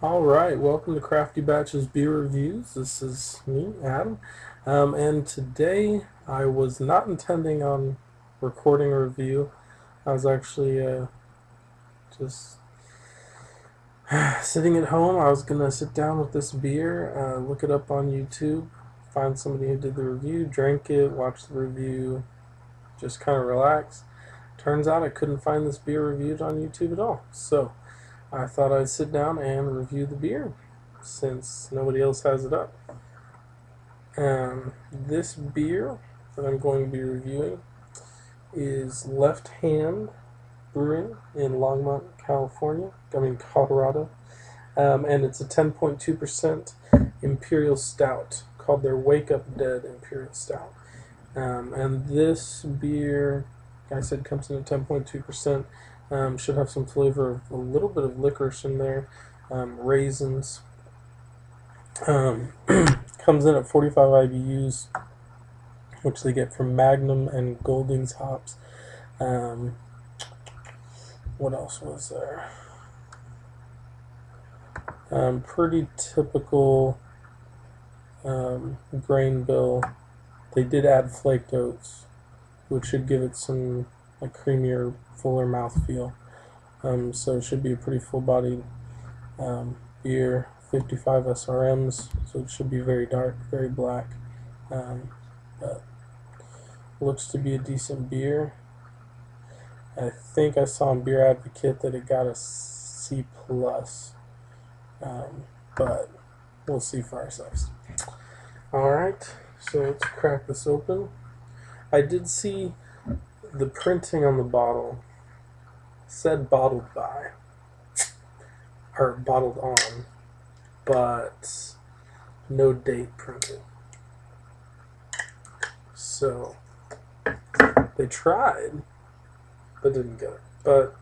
Alright, welcome to Crafty Batch's Beer Reviews. This is me, Adam. And today I was not intending on recording a review. I was actually just sitting at home. I was going to sit down with this beer, look it up on YouTube, find somebody who did the review, drink it, watch the review, just kind of relax. Turns out I couldn't find this beer reviewed on YouTube at all. So I thought I'd sit down and review the beer since nobody else has it up. This beer that I'm going to be reviewing is Left Hand Brewing in Longmont, Colorado. And it's a 10.2% Imperial Stout called their Wake Up Dead Imperial Stout. And this beer, like I said, comes in at 10.2%. Should have some flavor of a little bit of licorice in there, raisins. Comes in at 45 IBUs, which they get from Magnum and Golding's hops. What else was there? Pretty typical grain bill. They did add flaked oats, which should give it some creamier, fuller mouthfeel. So it should be a pretty full-bodied beer. 55 SRMs, so it should be very dark, very black. But looks to be a decent beer. I think I saw on Beer Advocate that it got a C+, but we'll see for ourselves. Alright, so let's crack this open. I did see the printing on the bottle said bottled by, or bottled on, but no date printed. So they tried, but didn't get it. But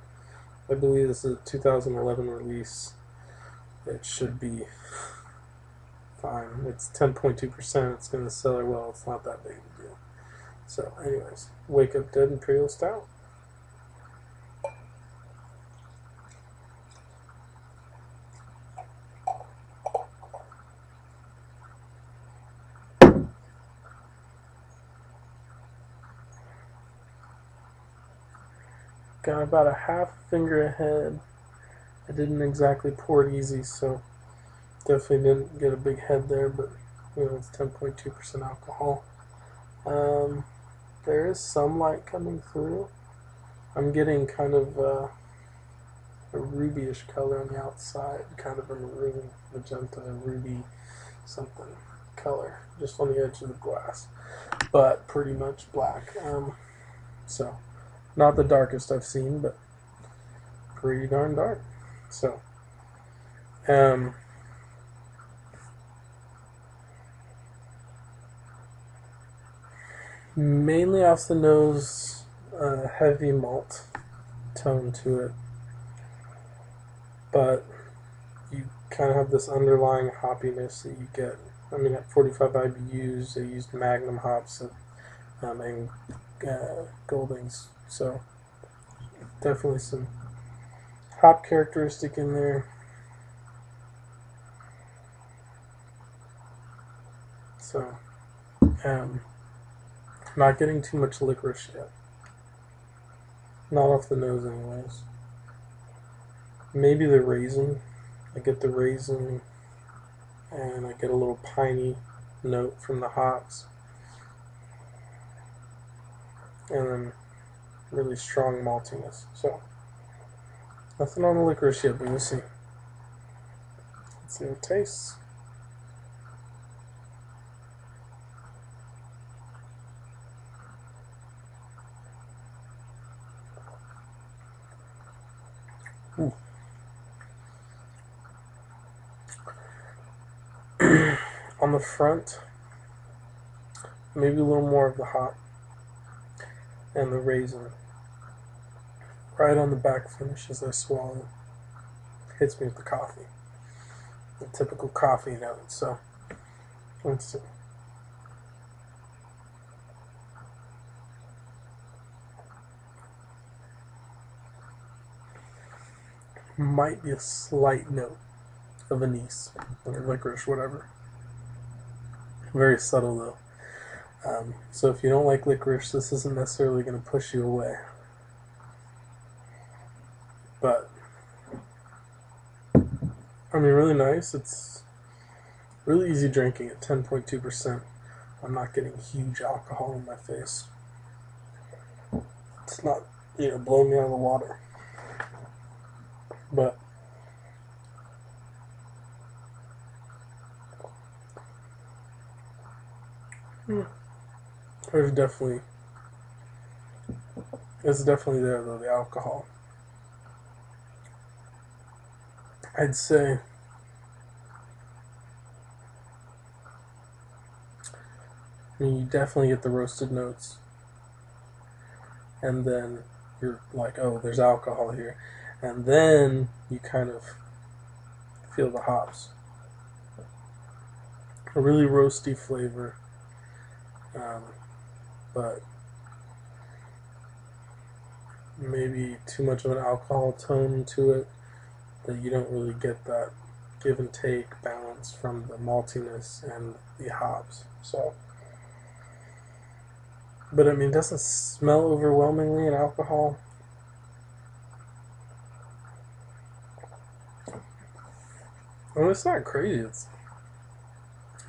I believe this is a 2011 release. It should be fine. It's 10.2%. It's going to sell well. It's not that big of a deal. So, anyways, Wake Up Dead Imperial Stout. Got about a half finger ahead. I didn't exactly pour it easy, so definitely didn't get a big head there, but it's 10.2% alcohol. There is some light coming through. I'm getting kind of a rubyish color on the outside, kind of a maroon, magenta, ruby something color, just on the edge of the glass, but pretty much black. So, not the darkest I've seen, but pretty darn dark. So, mainly off the nose, heavy malt tone to it, but you kind of have this underlying hoppiness that you get. I mean, at 45 IBUs, they used Magnum hops and Goldings, so definitely some hop characteristic in there. So, not getting too much licorice yet. Not off the nose, anyways. Maybe the raisin. I get the raisin, and I get a little piney note from the hops, and then really strong maltiness. So, nothing on the licorice yet, but we'll see. Let's see how it tastes. Ooh. On the front, maybe a little more of the hop and the raisin. Right on the back finish as I swallow. Hits me with the coffee. The typical coffee note. So, let's see. Might be a slight note of anise or licorice, whatever. Very subtle though. So if you don't like licorice, this isn't necessarily going to push you away. But, I mean, really nice. It's really easy drinking at 10.2%. I'm not getting huge alcohol in my face. It's not, blowing me out of the water. But it's definitely there though, the alcohol. I'd say you definitely get the roasted notes, and then you're like, oh, there's alcohol here, and then you kind of feel the hops. A really roasty flavor, but maybe too much of an alcohol tone to it that you don't really get that give and take balance from the maltiness and the hops. So, but I mean, it doesn't smell overwhelmingly in alcohol. Well, it's not crazy.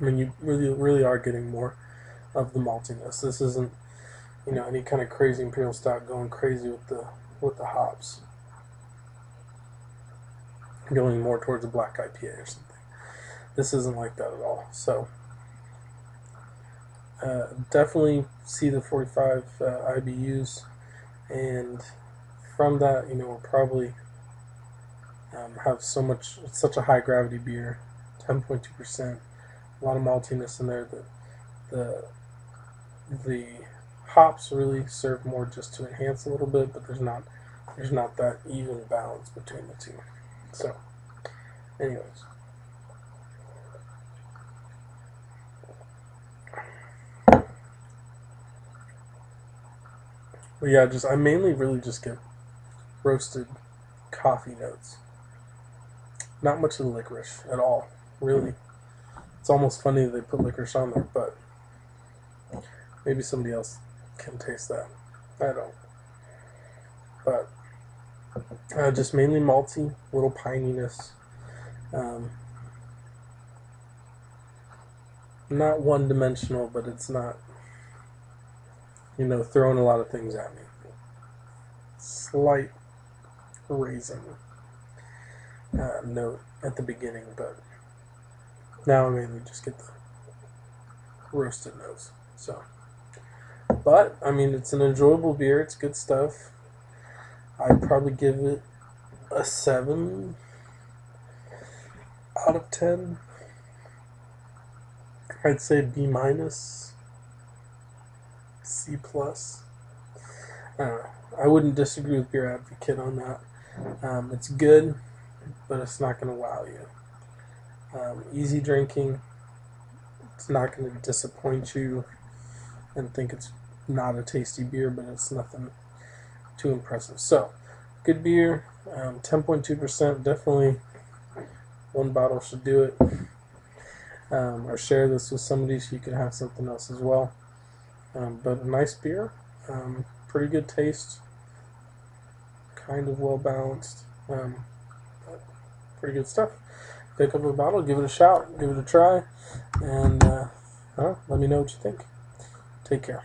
You really are getting more of the maltiness. This isn't, any kind of crazy Imperial Stout going crazy with the hops, going more towards a black IPA or something. This isn't like that at all. So definitely see the 45 IBUs, and from that, we'll probably have such a high gravity beer, 10.2%, a lot of maltiness in there that the hops really serve more just to enhance a little bit, but there's not that even balance between the two. So, anyways. But yeah, I mainly really just get roasted coffee notes. Not much of the licorice at all, really. It's almost funny that they put licorice on there, but maybe somebody else can taste that. I don't. But just mainly malty, little pininess. Not one-dimensional, but it's not, throwing a lot of things at me. Slight raisin note at the beginning, but now I mainly just get the roasted notes. So, but I mean, it's an enjoyable beer. It's good stuff. I'd probably give it a 7 out of 10. I'd say B minus, C plus. I don't know. I wouldn't disagree with Beer Advocate on that. It's good, but it's not going to wow you. Easy drinking. It's not going to disappoint you and think it's not a tasty beer, but it's nothing too impressive. So, good beer, 10.2%. Definitely one bottle should do it. Or share this with somebody so you can have something else as well. But a nice beer, pretty good taste, kind of well balanced, pretty good stuff. Pick up a bottle, give it a shot, give it a try, and let me know what you think. Take care.